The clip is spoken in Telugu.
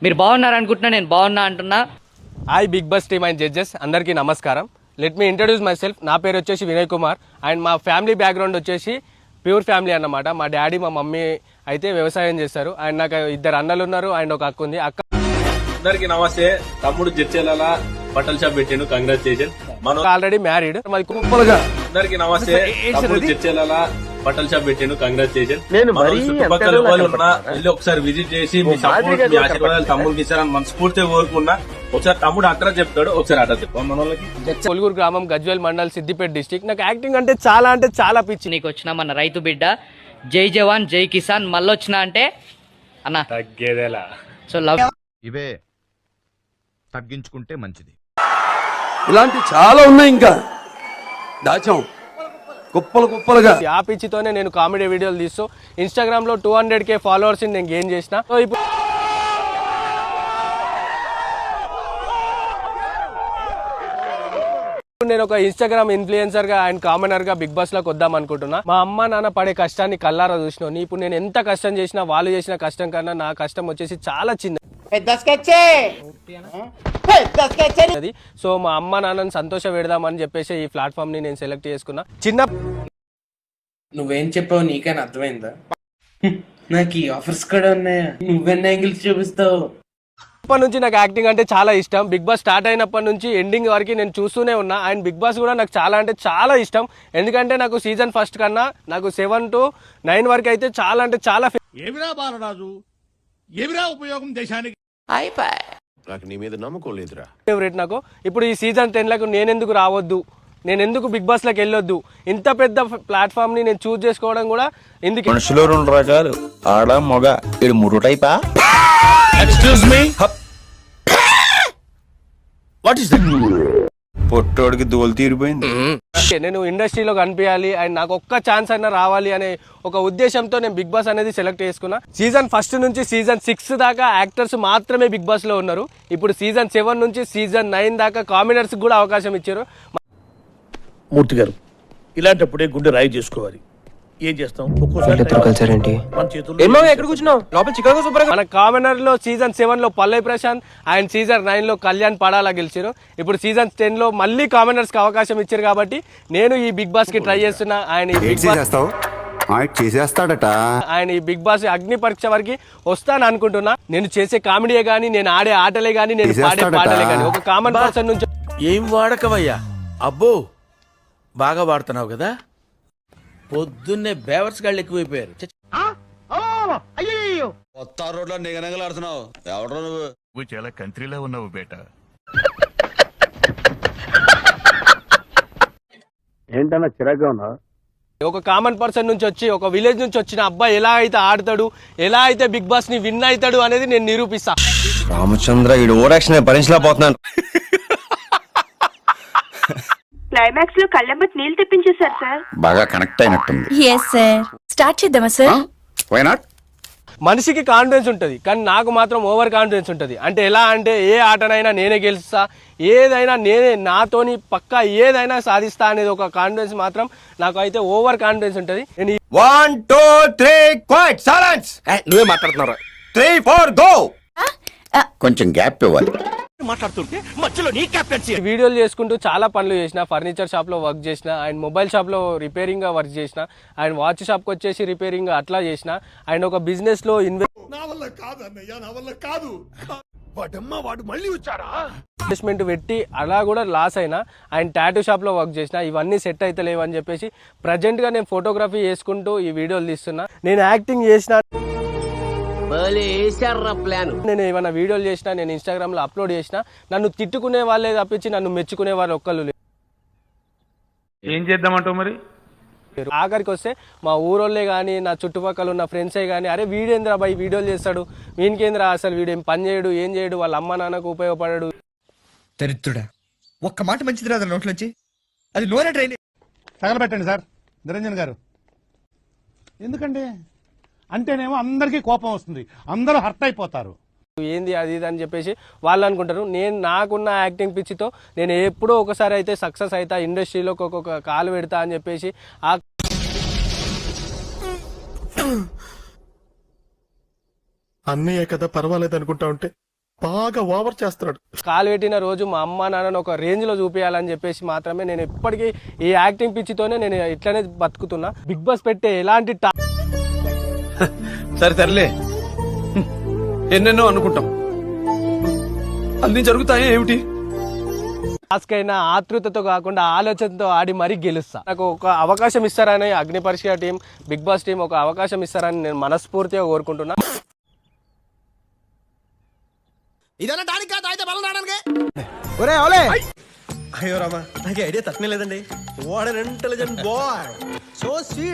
మీరు బాగున్నారు అనుకుంటున్నా, నేను బాగున్నా అంటున్నా. Hi Bigg Boss team and judges, అందరికీ నమస్కారం. Let me introduce myself. నా పేరు వచ్చేసి వినయ్ కుమార్ అండ్ మా ఫ్యామిలీ బ్యాక్గ్రౌండ్ వచ్చేసి ప్యూర్ ఫ్యామిలీ అన్నమాట. మా డాడీ మా మమ్మీ అయితే వ్యవసాయం చేస్తారు అండ్ నాకు 2 అన్నలు ఉన్నారు అండ్ ఒక అక్క ఉంది. అందరికి నమస్తే. తమ్ముడు జడ్చెల బట్టల షాప్ పెట్టిండు, కంగ్రాచులేషన్. మనం ఆల్రెడీ మ్యారీడ్. మరి కుప్పలుగా అందరికి నమస్తే. తమ్ముడు జడ్చెల బట్టల షాప్ పెట్టిండు, కంగ్రాచులేషన్. నేను చుట్టుపక్కల వాళ్ళు ఉన్నా వెళ్ళి ఒకసారి విజిట్ చేసి మీ సపోర్ట్ మీ ఆశీర్వాదాలు తమ్ముడికి ఇస్తారని మనస్ఫూర్తిగా కోరుకున్నా. ఒకసారి తమ్ముడు అడ్రస్ చెప్తాడు, ఒకసారి అడ్రస్ చెప్పాం మన వాళ్ళకి. కొలుగురు గ్రామం, గజ్వేల్ మండల్, సిద్దిపేట డిస్టిక్. నాకు యాక్టింగ్ అంటే చాలా పిచ్చి. నీకు వచ్చిన మన రైతు బిడ్డ, జై జవాన్ జై కిసాన్. మళ్ళొచ్చినా అంటే అన్న తగ్గేదేలా. సో లవ్ ఇవే తగ్గించుకుంటే మంచిది. ఇలాంటి చాలా ఉన్నాయి, ఇంకా దాచాం కుప్పలుగా. ఆ పిచ్చితోనే నేను కామెడీ వీడియోలు తీస్తూ ఇన్స్టాగ్రామ్ లో 200K ఫాలోవర్స్ నేను గెయిన్ చేసిన. సో ఇప్పుడు నేను ఒక ఇన్స్టాగ్రామ్ ఇన్ఫ్లుయెన్సర్ గా అండ్ కామనర్ గా బిగ్ బాస్ లోకి వద్దాం అనుకుంటున్నా. మా అమ్మ నాన్న పడే కష్టాన్ని కల్లారా చూసినాను. ఇప్పుడు నేను ఎంత కష్టం చేసినా వాళ్ళు చేసిన కష్టం కన్నా నా కష్టం వచ్చేసి చాలా చిన్నది. సో మా అమ్మ నాన్నని సంతోష పెడదామని చెప్పేసి ఈ ప్లాట్ఫామ్ ని నేను సెలెక్ట్ చేసుకున్నా. నువ్వేం చెప్పావు నీకైనా అర్థమైందా? నాకు ఈ ఆఫర్స్ కూడా ఉన్నాయా? నువ్వెన్ని యాంగిల్స్ చూపిస్తావు? అప్పటి నుంచి నాకు యాక్టింగ్ అంటే చాలా ఇష్టం. బిగ్ బాస్ స్టార్ట్ అయినప్పటి నుంచి ఎండింగ్ వరకు నేను చూస్తూనే ఉన్నా. అండ్ బిగ్ బాస్ కూడా నాకు చాలా అంటే చాలా ఇష్టం. ఎందుకంటే నాకు సీజన్ 1 కన్నా నాకు 7 to 9 వరకు అయితే చాలా అంటే చాలా ఏమిరా బాలరాజు, ఏమిరా ఉపయోగం దేశానికి? నాకు నీ మీద నమ్మకం లేదురా. ఫేవరెట్ నాకు. ఇప్పుడు ఈ సీజన్ 10లకు నేనెందుకు రావద్దు, నేను ఎందుకు బిగ్ బాస్ లోకి వెళ్ళొద్దు, ఇంత పెద్ద ప్లాట్ఫామ్ ని నేను చూస్ చేసుకోవడం కూడా ఎందుకు. మనుషులు 2 రకాలు, ఆడ మగ. ఇది 3 టైపా? Excuse me, what is that? పొట్టోడికి దోలు తీరిపోయింది. నేను ఇండస్ట్రీలో కనిపించాలి అండ్ నాకు ఒక్క ఛాన్స్ అయినా రావాలి అనే ఒక ఉద్దేశంతో నేను బిగ్ బాస్ అనేది సెలెక్ట్ చేసుకున్నా. సీజన్ 1 నుంచి సీజన్ 6 దాకా యాక్టర్స్ మాత్రమే బిగ్ బాస్ లో ఉన్నారు. ఇప్పుడు సీజన్ 7 నుంచి సీజన్ 9 దాకా కామెడర్స్ కూడా అవకాశం ఇచ్చారు. మూర్తి గారు, ఇలాంటప్పుడే గుండె రాయి చేసుకోవాలి. ఏం చేస్తాం, మన కామనర్ లో సీజన్ 7 లో పల్లవి ప్రశాంత్ అండ్ సీజన్ 9 లో కళ్యాణ్ పడాలా గెలిచారు. ఇప్పుడు సీజన్ 10 లో మళ్ళీ కామనర్స్ కి అవకాశం ఇచ్చారు కాబట్టి నేను ఈ బిగ్ బాస్ కి ట్రై చేస్తున్నా. ఆయన ఈ బిగ్ బాస్ అగ్ని పరీక్ష వరకు వస్తాను అనుకుంటున్నా. నేను చేసే కామెడీయే గానీ, నేను ఆడే ఆటలే గానీ, నేను పాడే పాటలే గానీ ఒక కామన్ పర్సన్ నుంచి. ఏం వాడకవయ్యా? అబ్బో, బాగా వాడుతున్నావు కదా. పొద్దున్నే బేవర్స్ గాళ్ళు ఎక్కువైపోయారు. కొత్త రోడ్లో నిగనగలాడుతున్నావు. ఎవడో నువ్వు చాలా కంట్రీలో ఉన్నావు బేటా. ఏంటన్నా చిరాగ్గా ఉన్నావు? ఒక కామన్ పర్సన్ నుంచి వచ్చి, ఒక విలేజ్ నుంచి వచ్చిన అబ్బాయి ఎలా అయితే ఆడతాడు, ఎలా అయితే బిగ్ బాస్ ని విన్ అవుతాడు అనేది నేను నిరూపిస్తా. రామచంద్ర, ఈ ఓవరాక్షన్ భరించలేకపోతున్నాను. క్లైమాక్స్ లో కళ్ళెంబట్ నీళ్ళు తెప్పించేశారు సార్. బాగా కనెక్ట్ అయినట్టుంది. Yes sir. స్టార్ట్ చేద్దామా సార్? Why not? మనిషికి కాన్ఫిడెన్స్ ఉంటుంది కానీ నాకు మాత్రం ఓవర్ కాన్ఫిడెన్స్ ఉంటుంది. అంటే ఎలా అంటే ఏ ఆటనైనా నేనే గెలుస్తా, ఏదైనా నేనే, నాతోని పక్కా ఏదైనా సాధిస్తా అనేది ఒక కాన్ఫిడెన్స్ మాత్రం నాకు అయితే ఓవర్ కాన్ఫిడెన్స్ ఉంటుంది. 1 2 3 క్వైట్ సైలెన్స్. నువ్వే మాట్లాడుతున్నావు. 3 4 గో. కొంచెం గ్యాప్ ఇవ్వాలి. మాట్లాడుతుంటే మధ్యలో నీ క్యాప్టెన్సీ. వీడియోలు చేసుకుంటూ చాలా పనులు చేసిన. ఫర్నిచర్ షాప్ లో వర్క్ చేసిన అండ్ మొబైల్ షాప్ లో రిపేరింగ్ గా వర్క్ చేసిన అండ్ వాచ్ షాప్ కి వచ్చేసి రిపేరింగ్ అట్లా చేసిన అండ్ ఒక బిజినెస్ లో ఇన్వెస్ట్మెంట్ పెట్టి అలా కూడా లాస్ అయినా అండ్ టాటూ షాప్ లో వర్క్ చేసిన. ఇవన్నీ సెట్ అయితే లేవని చెప్పేసి ప్రజెంట్ గా నేను ఫోటోగ్రఫీ చేసుకుంటూ ఈ వీడియోలు తీస్తున్నా. నేను యాక్టింగ్ చేసిన, నేను ఏమైనా వీడియోలు చేసినా, నేను ఇన్స్టాగ్రామ్ లో అప్లోడ్ చేసినా నన్ను తిట్టుకునే వాళ్ళే తప్పించి నన్ను మెచ్చుకునే వాళ్ళు ఒక్కళ్ళు లేరు. ఏం చేద్దామంటావు మరి? ఆఖరికి వస్తే మా ఊరోళ్ళే కానీ, నా చుట్టుపక్కల ఉన్న ఫ్రెండ్సే కానీ, అరే వీడేంద్రా బాయ్ వీడియోలు చేస్తాడు, వీనికేంద్రా అసలు వీడేం పని చేయడు, ఏం చేయడు, వాళ్ళ అమ్మ నాన్నకు ఉపయోగపడడు. దరిద్రుడా, ఒక్క మాట మంచిది రాదు నోట్లోంచి. అది నోరే ట్రైన్ తగలబెట్టండి సార్ నిరంజన్ గారు. ఎందుకండి అంటేనేమో అందరికీ కోపం వస్తుంది, అందరూ హర్ట్ అయిపోతారు. ఏంది అది ఇది అని చెప్పేసి వాళ్ళు అనుకుంటారు. నేను నాకున్న యాక్టింగ్ పిచ్చితో నేను ఎప్పుడో ఒకసారి అయితే సక్సెస్ అవుతా, ఇండస్ట్రీలోకి ఒక్కొక్క కాలు పెడతా అని చెప్పేసి అన్నయ్య కదా పర్వాలేదు అనుకుంటా ఉంటే బాగా ఓవర్ చేస్తున్నాడు. కాలు పెట్టిన రోజు మా అమ్మ నాన్నను ఒక రేంజ్ లో చూపించాలని చెప్పేసి మాత్రమే నేను ఇప్పటికీ ఈ యాక్టింగ్ పిచ్చితోనే నేను ఇట్లనే బతుకుతున్నా. బిగ్ బాస్ పెట్టే ఎలాంటి సరే తరలే, ఎన్నెన్నో అనుకుంటాం, అన్ని జరుగుతాయి ఏమిటి? టాస్క్ అయినా ఆతృతతో కాకుండా ఆలోచనతో ఆడి మరీ గెలుస్తా. నాకు ఒక అవకాశం ఇస్తారని అగ్ని పరీక్ష టీం, బిగ్ బాస్ టీం ఒక అవకాశం ఇస్తారని నేను మనస్ఫూర్తిగా కోరుకుంటున్నా. అయ్యో రామా, నాకు ఐడియా తట్టనే లేదండి. What an intelligent boy, so sweet.